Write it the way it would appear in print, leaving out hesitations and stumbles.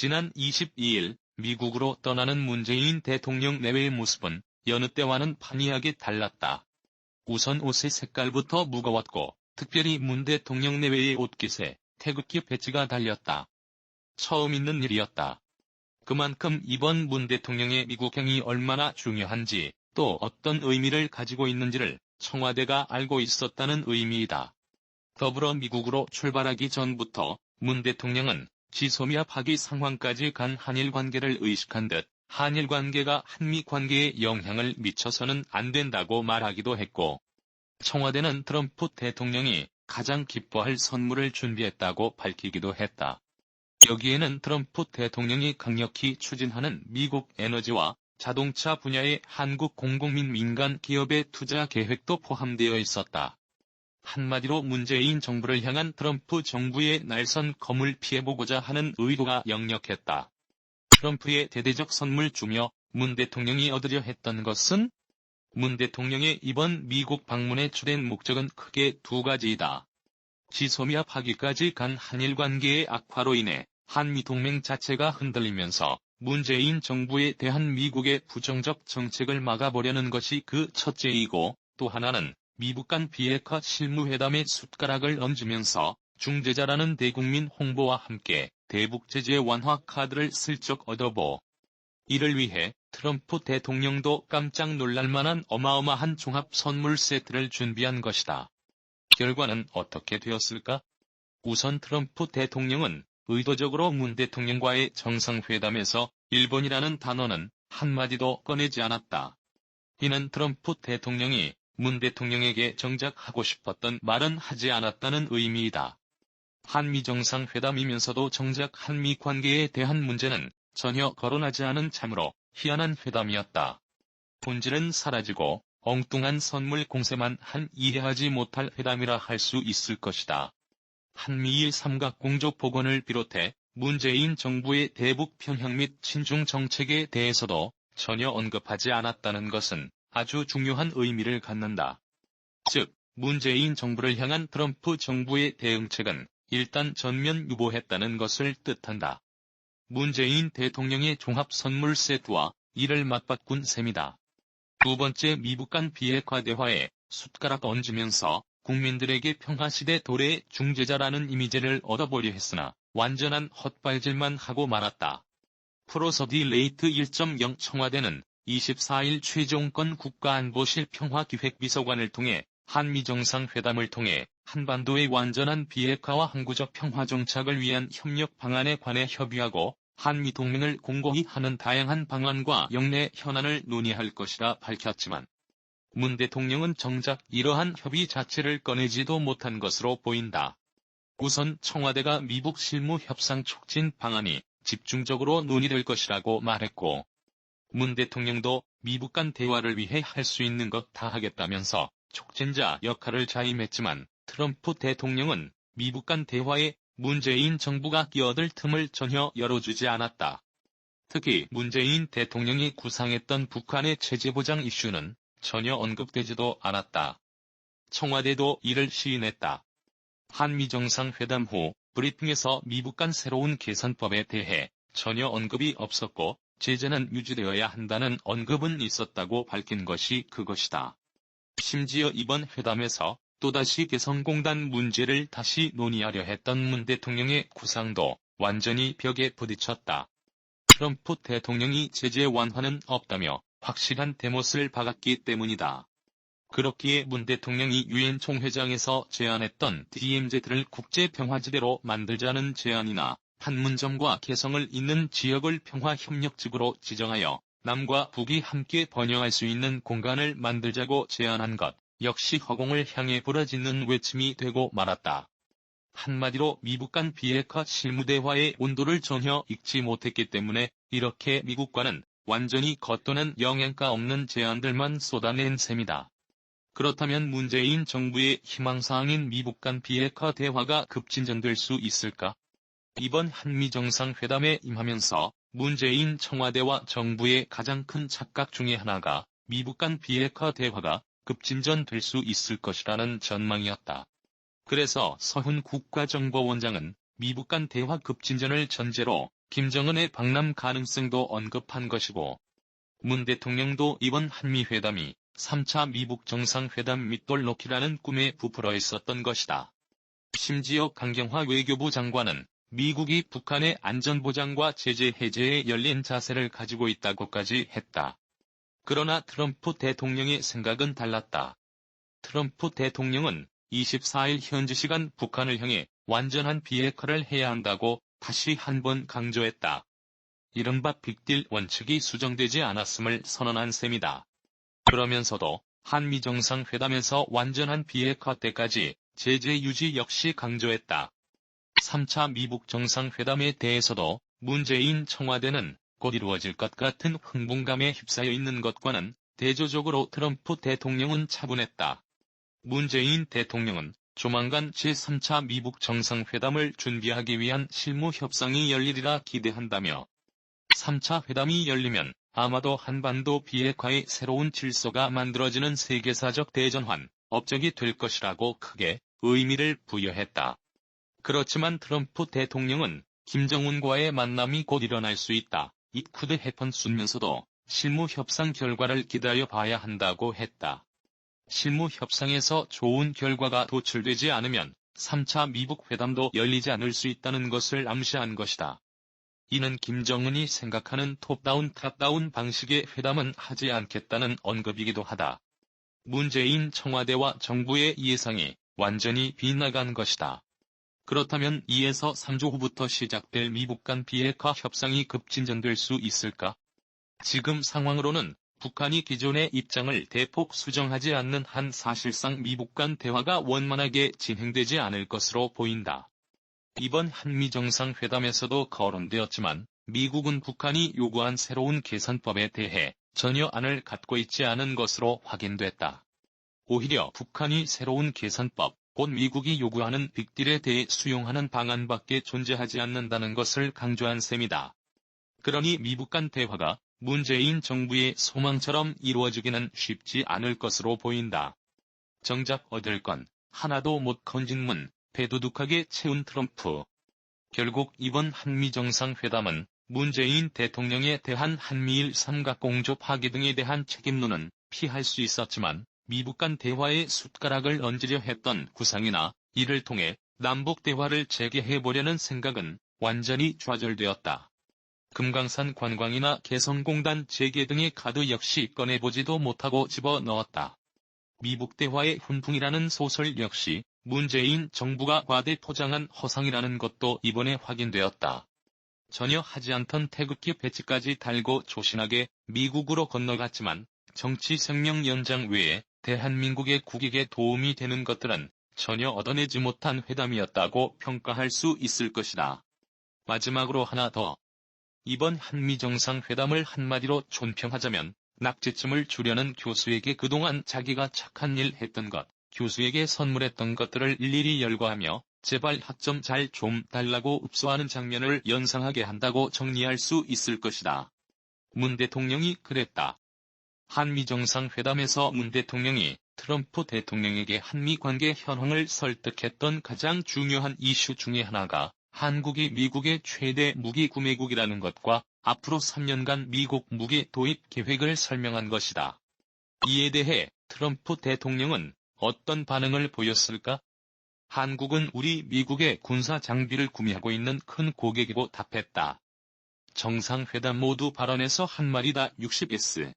지난 22일 미국으로 떠나는 문재인 대통령 내외의 모습은 여느 때와는 판이하게 달랐다. 우선 옷의 색깔부터 무거웠고 특별히 문 대통령 내외의 옷깃에 태극기 배지가 달렸다. 처음 있는 일이었다. 그만큼 이번 문 대통령의 미국행이 얼마나 중요한지 또 어떤 의미를 가지고 있는지를 청와대가 알고 있었다는 의미이다. 더불어 미국으로 출발하기 전부터 문 대통령은 지소미아 파기 상황까지 간 한일 관계를 의식한 듯 한일 관계가 한미 관계에 영향을 미쳐서는 안 된다고 말하기도 했고, 청와대는 트럼프 대통령이 가장 기뻐할 선물을 준비했다고 밝히기도 했다. 여기에는 트럼프 대통령이 강력히 추진하는 미국 에너지와 자동차 분야의 한국 공공민 민간 기업의 투자 계획도 포함되어 있었다. 한마디로 문재인 정부를 향한 트럼프 정부의 날선 검을 피해보고자 하는 의도가 역력했다. 트럼프의 대대적 선물 주며 문 대통령이 얻으려 했던 것은? 문 대통령의 이번 미국 방문의 주된 목적은 크게 두 가지이다. 지소미아 파기까지 간 한일 관계의 악화로 인해 한미 동맹 자체가 흔들리면서 문재인 정부에 대한 미국의 부정적 정책을 막아보려는 것이 그 첫째이고, 또 하나는 미국 간 비핵화 실무회담에 숟가락을 얹으면서 중재자라는 대국민 홍보와 함께 대북 제재 완화 카드를 슬쩍 얻어보. 이를 위해 트럼프 대통령도 깜짝 놀랄만한 어마어마한 종합 선물 세트를 준비한 것이다. 결과는 어떻게 되었을까? 우선 트럼프 대통령은 의도적으로 문 대통령과의 정상회담에서 일본이라는 단어는 한마디도 꺼내지 않았다. 이는 트럼프 대통령이 문 대통령에게 정작 하고 싶었던 말은 하지 않았다는 의미이다. 한미 정상회담이면서도 정작 한미 관계에 대한 문제는 전혀 거론하지 않은 참으로 희한한 회담이었다. 본질은 사라지고 엉뚱한 선물 공세만 한 이해하지 못할 회담이라 할 수 있을 것이다. 한미일 삼각공조 복원을 비롯해 문재인 정부의 대북 편향 및 친중 정책에 대해서도 전혀 언급하지 않았다는 것은 아주 중요한 의미를 갖는다. 즉, 문재인 정부를 향한 트럼프 정부의 대응책은 일단 전면 유보했다는 것을 뜻한다. 문재인 대통령의 종합 선물 세트와 이를 맞바꾼 셈이다. 두 번째, 미국 간 비핵화 대화에 숟가락 얹으면서 국민들에게 평화시대 도래의 중재자라는 이미지를 얻어보려 했으나 완전한 헛발질만 하고 말았다. 프로서디 레이트 1.0 청와대는 24일 최종권 국가안보실 평화기획비서관을 통해 한미 정상회담을 통해 한반도의 완전한 비핵화와 항구적 평화 정착을 위한 협력 방안에 관해 협의하고 한미 동맹을 공고히 하는 다양한 방안과 역내 현안을 논의할 것이라 밝혔지만, 문 대통령은 정작 이러한 협의 자체를 꺼내지도 못한 것으로 보인다. 우선 청와대가 미국 실무 협상 촉진 방안이 집중적으로 논의될 것이라고 말했고, 문 대통령도 미국 간 대화를 위해 할 수 있는 것 다 하겠다면서 촉진자 역할을 자임했지만, 트럼프 대통령은 미국 간 대화에 문재인 정부가 끼어들 틈을 전혀 열어주지 않았다. 특히 문재인 대통령이 구상했던 북한의 체제보장 이슈는 전혀 언급되지도 않았다. 청와대도 이를 시인했다. 한미 정상회담 후 브리핑에서 미국 간 새로운 개선법에 대해 전혀 언급이 없었고, 제재는 유지되어야 한다는 언급은 있었다고 밝힌 것이 그것이다. 심지어 이번 회담에서 또다시 개성공단 문제를 다시 논의하려 했던 문 대통령의 구상도 완전히 벽에 부딪혔다. 트럼프 대통령이 제재 완화는 없다며 확실한 대못을 박았기 때문이다. 그렇기에 문 대통령이 유엔 총회장에서 제안했던 DMZ를 국제평화지대로 만들자는 제안이나 판문점과 개성을 잇는 지역을 평화협력지구로 지정하여 남과 북이 함께 번영할 수 있는 공간을 만들자고 제안한 것 역시 허공을 향해 부러지는 외침이 되고 말았다. 한마디로 미국 간 비핵화 실무대화의 온도를 전혀 읽지 못했기 때문에 이렇게 미국과는 완전히 겉도는 영양가 없는 제안들만 쏟아낸 셈이다. 그렇다면 문재인 정부의 희망사항인 미국 간 비핵화 대화가 급진전될 수 있을까? 이번 한미 정상회담에 임하면서 문재인 청와대와 정부의 가장 큰 착각 중의 하나가 미국 간 비핵화 대화가 급진전될 수 있을 것이라는 전망이었다. 그래서 서훈 국가정보원장은 미국 간 대화 급진전을 전제로 김정은의 방남 가능성도 언급한 것이고, 문 대통령도 이번 한미회담이 3차 미북 정상회담 밑돌 놓기라는 꿈에 부풀어 있었던 것이다. 심지어 강경화 외교부 장관은 미국이 북한의 안전보장과 제재 해제에 열린 자세를 가지고 있다고까지 했다. 그러나 트럼프 대통령의 생각은 달랐다. 트럼프 대통령은 24일 현지 시간 북한을 향해 완전한 비핵화를 해야 한다고 다시 한번 강조했다. 이른바 빅딜 원칙이 수정되지 않았음을 선언한 셈이다. 그러면서도 한미 정상회담에서 완전한 비핵화 때까지 제재 유지 역시 강조했다. 3차 미북 정상회담에 대해서도 문재인 청와대는 곧 이루어질 것 같은 흥분감에 휩싸여 있는 것과는 대조적으로 트럼프 대통령은 차분했다. 문재인 대통령은 조만간 제3차 미북 정상회담을 준비하기 위한 실무 협상이 열리리라 기대한다며 3차 회담이 열리면 아마도 한반도 비핵화의 새로운 질서가 만들어지는 세계사적 대전환, 업적이 될 것이라고 크게 의미를 부여했다. 그렇지만 트럼프 대통령은 김정은과의 만남이 곧 일어날 수 있다. It could happen soon면서도 실무 협상 결과를 기다려 봐야 한다고 했다. 실무 협상에서 좋은 결과가 도출되지 않으면 3차 미북 회담도 열리지 않을 수 있다는 것을 암시한 것이다. 이는 김정은이 생각하는 톱다운 탑다운 방식의 회담은 하지 않겠다는 언급이기도 하다. 문재인 청와대와 정부의 예상이 완전히 빗나간 것이다. 그렇다면 2에서 3주 후부터 시작될 미북 간 비핵화 협상이 급진전될 수 있을까? 지금 상황으로는 북한이 기존의 입장을 대폭 수정하지 않는 한 사실상 미북 간 대화가 원만하게 진행되지 않을 것으로 보인다. 이번 한미정상회담에서도 거론되었지만 미국은 북한이 요구한 새로운 개선법에 대해 전혀 안을 갖고 있지 않은 것으로 확인됐다. 오히려 북한이 새로운 개선법, 곧 미국이 요구하는 빅딜에 대해 수용하는 방안밖에 존재하지 않는다는 것을 강조한 셈이다. 그러니 미북 간 대화가 문재인 정부의 소망처럼 이루어지기는 쉽지 않을 것으로 보인다. 정작 얻을 건 하나도 못 건진 문, 배두둑하게 채운 트럼프. 결국 이번 한미정상회담은 문재인 대통령에 대한 한미일 삼각공조 파기 등에 대한 책임론은 피할 수 있었지만 미북 간 대화에 숟가락을 얹으려 했던 구상이나 이를 통해 남북 대화를 재개해보려는 생각은 완전히 좌절되었다. 금강산 관광이나 개성공단 재개 등의 카드 역시 꺼내보지도 못하고 집어넣었다. 미북 대화의 훈풍이라는 소설 역시 문재인 정부가 과대 포장한 허상이라는 것도 이번에 확인되었다. 전혀 하지 않던 태극기 배지까지 달고 조신하게 미국으로 건너갔지만 정치 생명 연장 외에 대한민국의 국익에 도움이 되는 것들은 전혀 얻어내지 못한 회담이었다고 평가할 수 있을 것이다. 마지막으로 하나 더. 이번 한미정상회담을 한마디로 촌평하자면 낙제점을 주려는 교수에게 그동안 자기가 착한 일 했던 것, 교수에게 선물했던 것들을 일일이 열거하며 제발 학점 잘 좀 달라고 읍소하는 장면을 연상하게 한다고 정리할 수 있을 것이다. 문 대통령이 그랬다. 한미정상회담에서 문 대통령이 트럼프 대통령에게 한미 관계 현황을 설득했던 가장 중요한 이슈 중에 하나가 한국이 미국의 최대 무기 구매국이라는 것과 앞으로 3년간 미국 무기 도입 계획을 설명한 것이다. 이에 대해 트럼프 대통령은 어떤 반응을 보였을까? 한국은 우리 미국의 군사 장비를 구매하고 있는 큰 고객이고 답했다. 정상회담 모두 발언에서 한 말이다. 60S